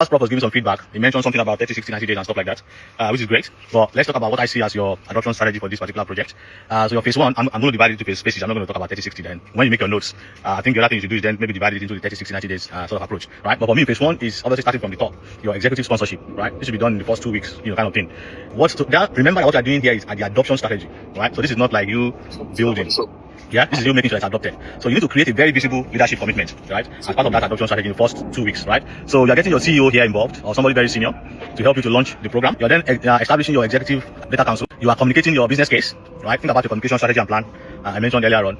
Last prof was giving some feedback. He mentioned something about 30, 60, 90 days and stuff like that, which is great. But let's talk about what I see as your adoption strategy for this particular project. So your phase one, I'm going to divide it into phases. I'm not going to talk about 30, 60 then. When you make your notes, I think the other thing you should do is then maybe divide it into the 30, 60, 90 days sort of approach, right? But for me, phase one is obviously starting from the top. Your executive sponsorship, right? This should be done in the first 2 weeks, kind of thing. Remember what you're doing here is at the adoption strategy, right? So this is not like you building. Yeah, this is you making sure it's adopted. So you need to create a very visible leadership commitment, right? As part of that adoption strategy in the first 2 weeks, right? So you're getting your CEO here involved or somebody very senior to help you to launch the program. You're then establishing your executive data council. You are communicating your business case, right? Think about your communication strategy and plan I mentioned earlier on.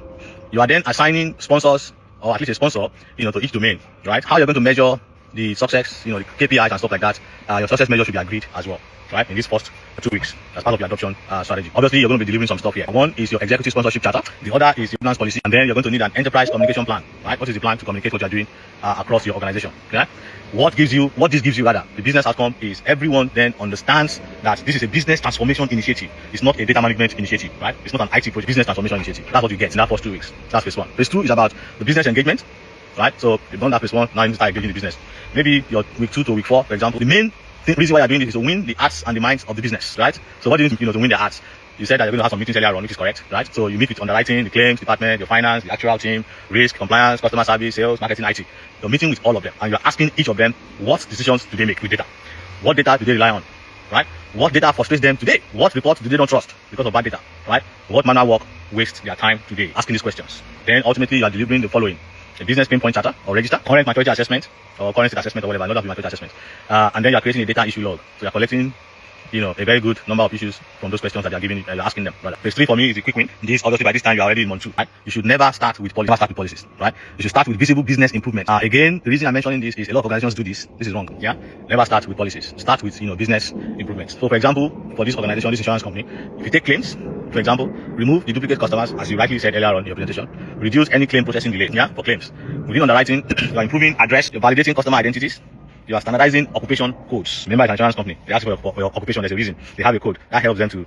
You are then assigning sponsors or at least a sponsor, to each domain, right? How you're going to measure the success, the KPIs and stuff like that. Your success measure should be agreed as well, right? In these first 2 weeks as part of your adoption strategy. Obviously, you're going to be delivering some stuff here. One is your executive sponsorship charter. The other is your finance policy. And then you're going to need an enterprise communication plan, right? What is the plan to communicate what you're doing across your organization? Okay? What this gives you rather, the business outcome is everyone then understands that this is a business transformation initiative. It's not a data management initiative, right? It's not an IT project, business transformation initiative. That's what you get in that first 2 weeks. That's phase one. Phase two is about the business engagement, right? So you've done that phase one, now you start engaging the business. Maybe your week 2 to week 4, for example. The main reason why you're doing this is to win the hearts and the minds of the business, right? So what do you need to win their hearts? You said that you're going to have some meetings earlier on, which is correct, right? So you meet with underwriting, the claims department, your finance, the actual team, risk, compliance, customer service, sales, marketing, IT. You're meeting with all of them and you're asking each of them what decisions do they make with data? What data do they rely on, right? What data frustrates them today? What reports do they not trust because of bad data, right? What manual work wastes their time today? Asking these questions. Then ultimately you are delivering the following: a business pain point charter or register, current maturity assessment or current state assessment or whatever, another maturity assessment. And then you're creating a data issue log. So you're collecting a very good number of issues from those questions that you're asking them. Rather. Phase 3 for me is a quick win. Obviously by this time you're already in month 2, right? You should never start with policies, right? You should start with visible business improvement. Again, the reason I'm mentioning this is a lot of organizations do this. This is wrong. Yeah, never start with policies. Start with business improvements. So for example, for this organization, this insurance company, if you take claims, for example, remove the duplicate customers, as you rightly said earlier on in your presentation. Reduce any claim processing delay. Yeah, for claims. Within underwriting, you're improving address, you're validating customer identities. You are standardizing occupation codes. Remember, it's an insurance company. They ask for your occupation. There's a reason. They have a code that helps them to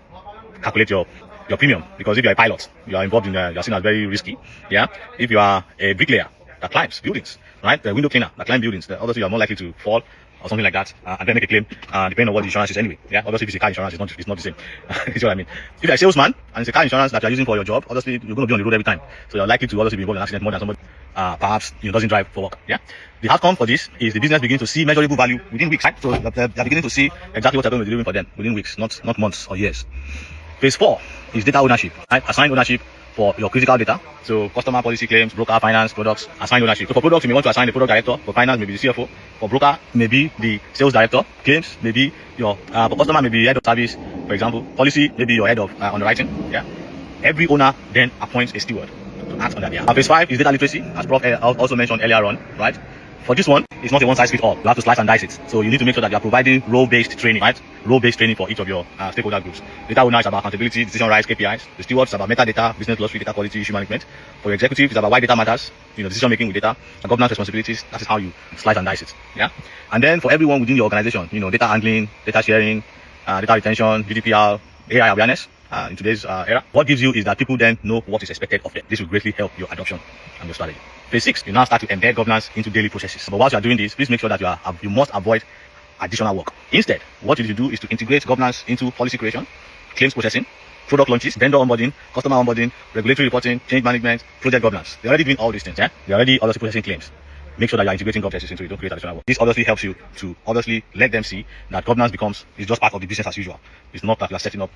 calculate your premium. Because if you're a pilot, you are involved in you're seen as very risky. Yeah. If you are a bricklayer that climbs buildings, right? The window cleaner that climbs buildings, obviously you are more likely to fall or something like that, and then make a claim, depending on what the insurance is anyway. Yeah. Obviously, if it's a car insurance, it's not the same. You see what I mean? If you're a salesman and it's a car insurance that you're using for your job, obviously you're going to be on the road every time. So you're likely to obviously be involved in an accident more than somebody perhaps doesn't drive for work. Yeah. The outcome for this is the business begins to see measurable value within weeks, right? So they're beginning to see exactly what they're going to be delivering for them within weeks, not months or years. Phase 4 is data ownership, right? Assigned ownership for your critical data. So customer, policy, claims, broker, finance, products, assigned ownership. So for products, you may want to assign the product director. For finance, maybe the CFO. For broker, maybe the sales director. Claims, maybe for customer, maybe the head of service, for example. Policy, maybe your head of underwriting. Yeah. Every owner then appoints a steward to act on that. Yeah. Phase 5 is data literacy, as Prof also mentioned earlier on, right? For this one, it's not a one-size-fits-all. You have to slice and dice it. So you need to make sure that you are providing role-based training, right? Role-based training for each of your stakeholder groups. Data owner is about accountability, decision rights, KPIs. The steward is about metadata, business glossary, data quality, issue management. For your executive, it's about why data matters, decision making with data, and governance responsibilities. That is how you slice and dice it. Yeah. And then for everyone within your organization, data handling, data sharing, data retention, GDPR, AI awareness. In today's era, what gives you is that people then know what is expected of them. This will greatly help your adoption and your strategy. Phase 6, you now start to embed governance into daily processes. But whilst you are doing this, please make sure that you must avoid additional work. Instead, what you need to do is to integrate governance into policy creation, claims processing, product launches, vendor onboarding, customer onboarding, regulatory reporting, change management, project governance. They're already doing all these things. Yeah, they're already obviously processing claims. Make sure that you're integrating governance into it. Don't create additional work. This obviously helps you to obviously let them see that governance is just part of the business as usual. It's not that you are setting up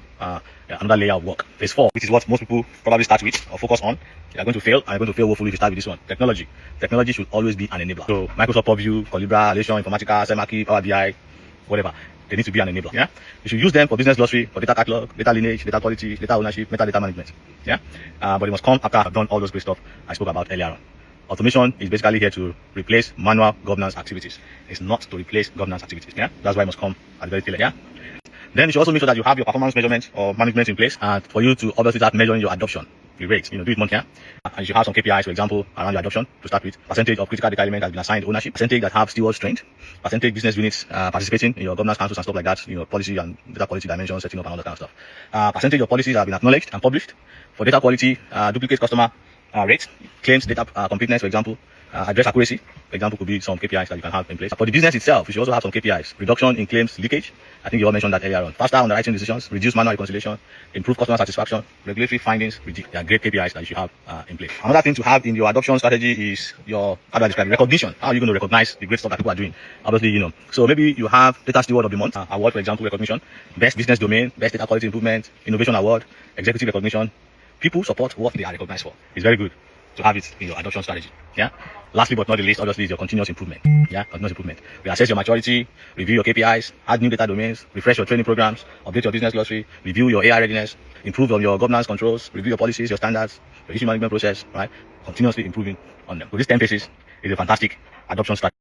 another layer of work. Phase 4, which is what most people probably start with or focus on. You're going to fail, and you're going to fail woefully if you start with this one. Technology. Technology should always be an enabler. So Microsoft Purview, Colibra, Alation, Informatica, SEMARKI, Power BI, whatever. They need to be an enabler. Yeah. You should use them for business glossary, for data catalog, data lineage, data quality, data ownership, metadata management. Yeah. But it must come after I've done all those great stuff I spoke about earlier on. Automation is basically here to replace manual governance activities. It's not to replace governance activities. Yeah, that's why it must come at the very tail end. Yeah. Then you should also make sure that you have your performance measurement or management in place, and for you to obviously start measuring your adoption, the rate. Do it monthly. Yeah? And you should have some KPIs, for example, around your adoption to start with. Percentage of critical data element has been assigned ownership. Percentage that have stewards trained. Percentage business units participating in your governance councils and stuff like that. Policy and data quality dimensions, setting up and all that kind of stuff. Percentage of policies have been acknowledged and published. For data quality, duplicate customer rate, claims data completeness, for example, Address accuracy. Example could be some KPIs that you can have in place. For the business itself, you should also have some KPIs. Reduction in claims leakage. I think you all mentioned that earlier on. Faster underwriting decisions, reduce manual reconciliation, improve customer satisfaction, regulatory findings. They are great KPIs that you should have in place. Another thing to have in your adoption strategy is your, how do I describe it? Recognition. How are you going to recognize the great stuff that people are doing? Obviously, so maybe you have Data Steward of the Month award, for example, recognition, best business domain, best data quality improvement, innovation award, executive recognition. People support what they are recognized for. It's very good to have it in your adoption strategy. Yeah. Lastly but not the least, obviously, is your continuous improvement. Yeah, continuous improvement. We assess your maturity, review your KPIs, add new data domains, refresh your training programs, update your business glossary, review your AI readiness, improve on your governance controls, review your policies, your standards, your issue management process, right? Continuously improving on them. So these 10 phases is a fantastic adoption strategy.